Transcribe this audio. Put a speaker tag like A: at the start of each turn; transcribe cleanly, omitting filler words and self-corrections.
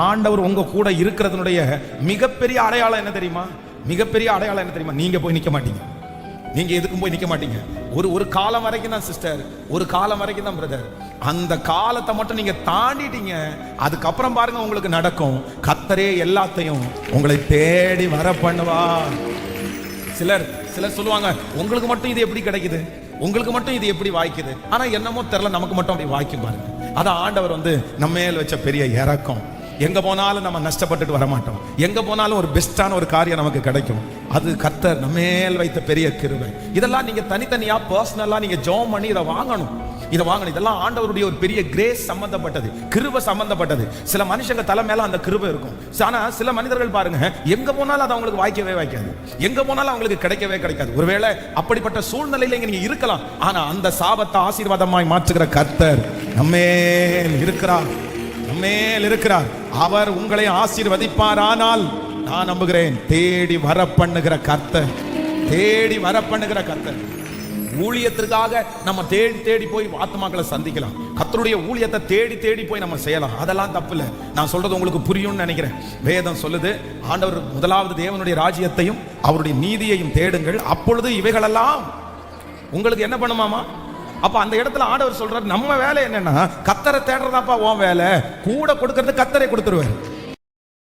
A: ஆண்டவர் உங்க கூட இருக்கிறதுனுடைய மிகப்பெரிய அடையாளம் என்ன தெரியுமா? மிகப்பெரிய அடையாளம் என்ன தெரியுமா? நீங்க போய் நிக்க மாட்டீங்க. நீங்க எதுக்கும் போய் நிக்க மாட்டீங்க. ஒரு காலம் வரைக்கும் தான் சிஸ்டர், ஒரு காலம் வரைக்கும் தான் பிரதர். அந்த காலத்தை மட்டும் நீங்க தாண்டிட்டீங்க, அதுக்கப்புறம் பாருங்க உங்களுக்கு நடக்கும். கர்த்தரே எல்லாத்தையும் உங்களை தேடி வர பண்ணுவார். சிலர் சொல்லுவாங்க, உங்களுக்கு மட்டும் இது எப்படி கிடைக்குது, உங்களுக்கு மட்டும் இது எப்படி வாய்க்குது. ஆனா என்னமோ தெரியல, நமக்கு மட்டும் அப்படி வாய்க்கும் பாருங்க. அதான் ஆண்டவர் நம்ம மேல் வச்ச பெரிய இரக்கம். எங்க போனாலும் நம்ம நஷ்டப்பட்டுட்டு வர மாட்டோம். எங்க போனாலும் ஒரு பெஸ்டான ஒரு காரியம் நமக்கு கிடைக்கும். அது கர்த்தர் நம்ம மேல் வைத்த பெரிய கிருபை. இதெல்லாம் நீங்க தனித்தனியா பர்சனலா நீங்க ஜெபம் பண்ணி இதை வாங்கணும். இதெல்லாம் ஆண்டவருடைய ஒரு பெரிய கிரேஸ் சம்பந்தப்பட்டது, கிருபை சம்பந்தப்பட்டது. சில மனுஷங்க தலை மேல அந்த கிருபை இருக்கும். ஆனா சில மனிதர்கள் பாருங்க, எங்க போனாலும் அது அவங்களுக்கு வாய்க்கவே வாய்க்காது, எங்க போனாலும் அவங்களுக்கு கிடைக்கவே கிடைக்காது. ஒருவேளை அப்படிப்பட்ட சூழ்நிலையில நீங்க இருக்கலாம். ஆனா அந்த சாபத்தை ஆசீர்வாதமாய் மாற்றுகிற கர்த்தர் நம்மேல் இருக்கிறார், நம்மேல் இருக்கிறார். அவர் உங்களை ஆசீர்வதிப்பார். ஆனால் நான் நம்புகிறேன், தேடி வர பண்ணுகிற கர்த்தர், தேடி வர பண்ணுகிற கர்த்தர். ஊழியத்திற்காக நம்ம தேடி தேடி போய் ஆத்துமாக்களை சந்திக்கலாம். கர்த்தருடைய ஊழியத்தை தேடி தேடி போய் நம்ம செய்யலாம். அதெல்லாம் தப்பு இல்லை. நான் சொல்றது உங்களுக்கு புரியும்னு நினைக்கிறேன். வேதம் சொல்லுது, ஆண்டவர் முதலாவது தேவனுடைய ராஜ்யத்தையும் அவருடைய நீதியையும் தேடுங்கள், அப்பொழுது இவைகளெல்லாம் உங்களுக்கு என்ன பண்ணுமாமா? அப்ப அந்த இடத்துல ஆண்டவர் சொல்றாரு, நம்ம வேலை என்னன்னா கர்த்தரை தேடுறதாப்பா உன் வேலை. கூட கொடுக்கறது கர்த்தரை கொடுத்துருவார்.